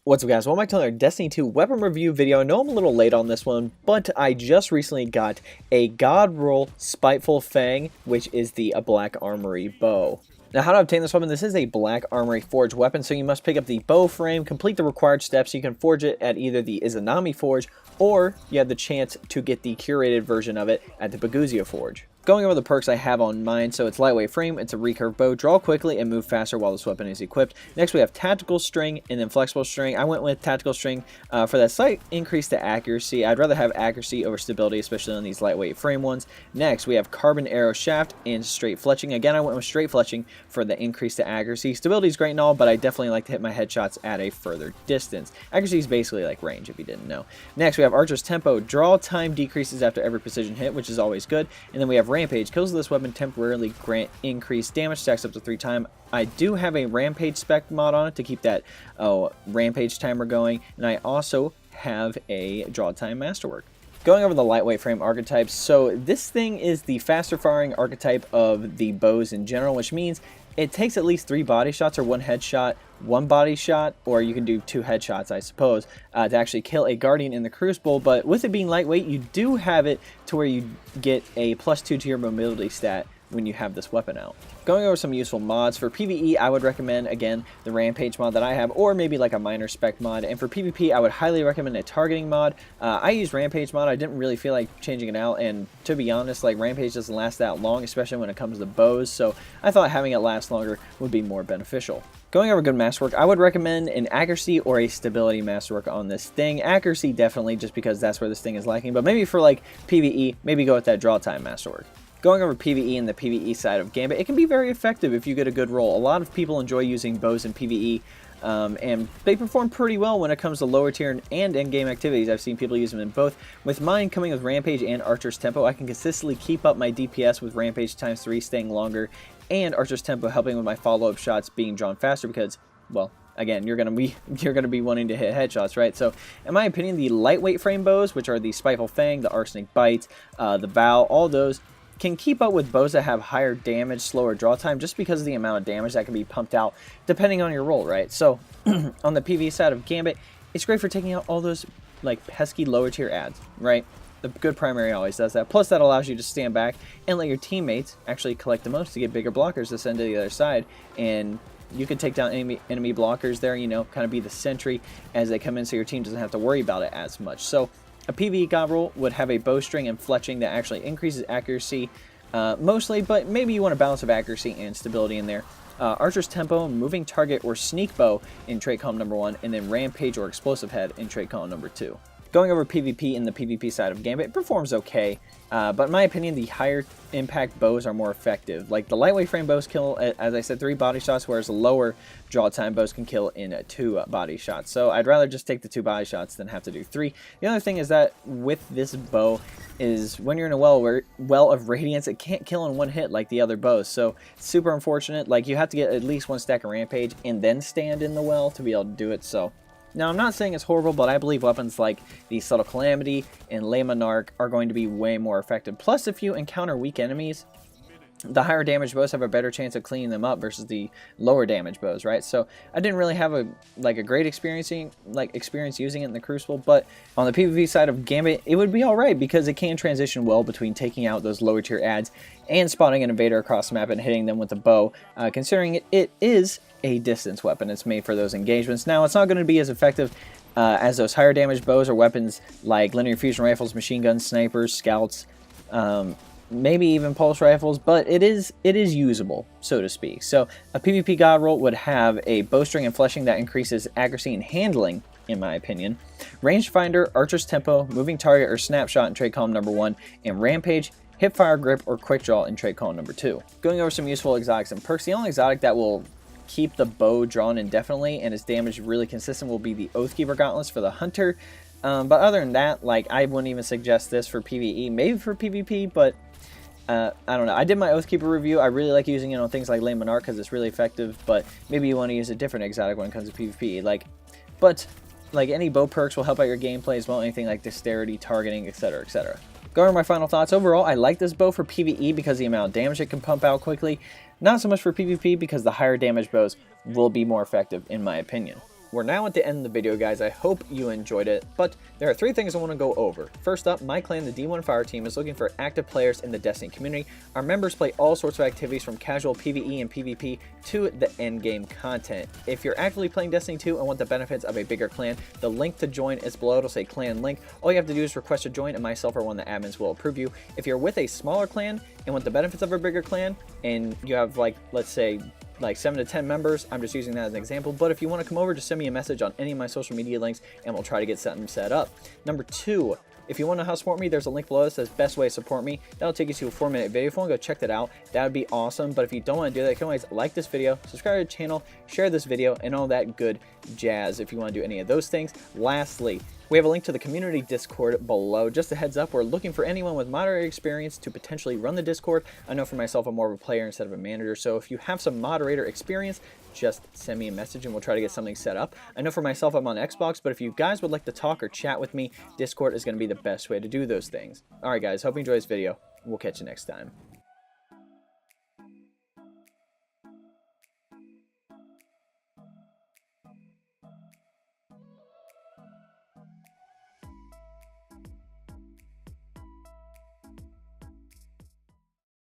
What's up guys, welcome back to another Destiny 2 weapon review video. I know I'm a little late on this one, but I just recently got a God Roll Spiteful Fang, which is the Black Armory Bow. Now how to obtain this weapon, this is a Black Armory forged weapon, so you must pick up the bow frame, complete the required steps. You can forge it at either the Izanami forge, or you have the chance to get the curated version of it at the Bergusia forge. Going over the perks I have on mine, so it's lightweight frame, it's a recurve bow, draw quickly and move faster while this weapon is equipped. Next we have tactical string and then flexible string. I went with tactical string for that slight increase to accuracy. I'd rather have accuracy over stability, especially on these lightweight frame ones. Next we have carbon arrow shaft and straight fletching. Again, I went with straight fletching for the increase to accuracy. Stability is great and all, but I definitely like to hit my headshots at a further distance. Accuracy is basically like range if you didn't know. Next we have archer's tempo. Draw time decreases after every precision hit, which is always good. And then we have rampage. Kills of this weapon temporarily grant increased damage, stacks up to 3 times. I do have a rampage spec mod on it to keep that rampage timer going, and I also have a draw time masterwork. Going over the lightweight frame archetypes, so this thing is the faster firing archetype of the bows in general, which means it takes at least 3 body shots or 1 headshot, 1 body shot, or you can do 2 headshots, I suppose, to actually kill a Guardian in the Crucible. But with it being lightweight, you do have it to where you get a +2 to your mobility stat when you have this weapon out. Going over some useful mods, for PvE I would recommend, again, the Rampage mod that I have, or maybe like a minor spec mod, and for PvP I would highly recommend a targeting mod. I use Rampage mod, I didn't really feel like changing it out, and to be honest, like Rampage doesn't last that long, especially when it comes to bows, so I thought having it last longer would be more beneficial. Going over good masterwork, I would recommend an accuracy or a stability masterwork on this thing. Accuracy definitely, just because that's where this thing is lacking, but maybe for like PvE, maybe go with that draw time masterwork. Going over PvE and the PvE side of Gambit, it can be very effective if you get a good roll. A lot of people enjoy using bows in PvE, and they perform pretty well when it comes to lower tier and end-game activities. I've seen people use them in both. With mine coming with Rampage and Archer's Tempo, I can consistently keep up my DPS with Rampage ×3 staying longer, and Archer's Tempo helping with my follow-up shots being drawn faster because, well, again, you're gonna be wanting to hit headshots, right? So, in my opinion, the lightweight frame bows, which are the Spiteful Fang, the Arsenic Bite, the Bow, all those can keep up with bows that have higher damage, slower draw time, just because of the amount of damage that can be pumped out depending on your role, right? So on the PvE side of Gambit, it's great for taking out all those like pesky lower tier ads, right? The good primary always does that. Plus that allows you to stand back and let your teammates actually collect the most to get bigger blockers to send to the other side, and you can take down enemy blockers there, you know, kind of be the sentry as they come in, so your team doesn't have to worry about it as much. So a PvE god roll would have a bowstring and fletching that actually increases accuracy mostly, but maybe you want a balance of accuracy and stability in there. Archer's Tempo, Moving Target, or Sneak Bow in trait column number 1, and then Rampage or Explosive Head in trait column number 2. Going over PvP in the PvP side of Gambit, it performs okay, but in my opinion, the higher impact bows are more effective. Like the lightweight frame bows kill, as I said, 3 body shots, whereas the lower draw time bows can kill in 2 body shots. So I'd rather just take the 2 body shots than have to do 3. The other thing is that with this bow is when you're in a well of radiance, it can't kill in 1 hit like the other bows. So it's super unfortunate. Like you have to get at least 1 stack of Rampage and then stand in the well to be able to do it. So now, I'm not saying it's horrible, but I believe weapons like the Subtle Calamity and Le Monarch are going to be way more effective. Plus, if you encounter weak enemies, the higher damage bows have a better chance of cleaning them up versus the lower damage bows, right? So I didn't really have a great experience using it in the Crucible, but on the PvP side of Gambit, it would be alright because it can transition well between taking out those lower tier ads and spotting an invader across the map and hitting them with a bow, considering it is a distance weapon. It's made for those engagements. Now, it's not going to be as effective as those higher damage bows or weapons like linear fusion rifles, machine guns, snipers, scouts, maybe even pulse rifles, but it is usable, so to speak. So a PvP god roll would have a bowstring and fleshing that increases accuracy and handling, in my opinion. Rangefinder, Archer's Tempo, Moving Target, or Snapshot in trait column number 1, and Rampage, Hipfire Grip, or Quick Draw in trait column number 2. Going over some useful exotics and perks, the only exotic that will keep the bow drawn indefinitely and its damage really consistent will be the Oathkeeper Gauntlets for the Hunter. But other than that, like, I wouldn't even suggest this for PvE, maybe for PvP, but I don't know. I did my Oathkeeper review. I really like using it on things like Le Monarch because it's really effective, but maybe you want to use a different exotic when it comes to PvP. But any bow perks will help out your gameplay as well, anything like dexterity, targeting, etc., etc. Going over my final thoughts, overall, I like this bow for PvE because of the amount of damage it can pump out quickly. Not so much for PvP because the higher damage bows will be more effective, in my opinion. We're now at the end of the video, guys. I hope you enjoyed it, but there are 3 things I want to go over. First up, my clan, the D1 Fire Team, is looking for active players in the Destiny community. Our members play all sorts of activities from casual PvE and PvP to the endgame content. If you're actively playing Destiny 2 and want the benefits of a bigger clan, the link to join is below. It'll say clan link. All you have to do is request to join, and myself or one of the admins will approve you. If you're with a smaller clan and want the benefits of a bigger clan, and you have, like, let's say, like 7 to 10 members, I'm just using that as an example, but if you want to come over, just send me a message on any of my social media links and we'll try to get something set up. Number 2, if you want to know how to support me, there's a link below that says best way to support me. That'll take you to a 4-minute video. If you want to go check that out, that would be awesome. But if you don't want to do that, you can always like this video, subscribe to the channel, share this video, and all that good jazz if you want to do any of those things. Lastly, we have a link to the community Discord below. Just a heads up, we're looking for anyone with moderator experience to potentially run the Discord. I know for myself, I'm more of a player instead of a manager, so if you have some moderator experience, just send me a message and we'll try to get something set up. I know for myself, I'm on Xbox, but if you guys would like to talk or chat with me, Discord is going to be the best way to do those things. Alright guys, hope you enjoyed this video. We'll catch you next time.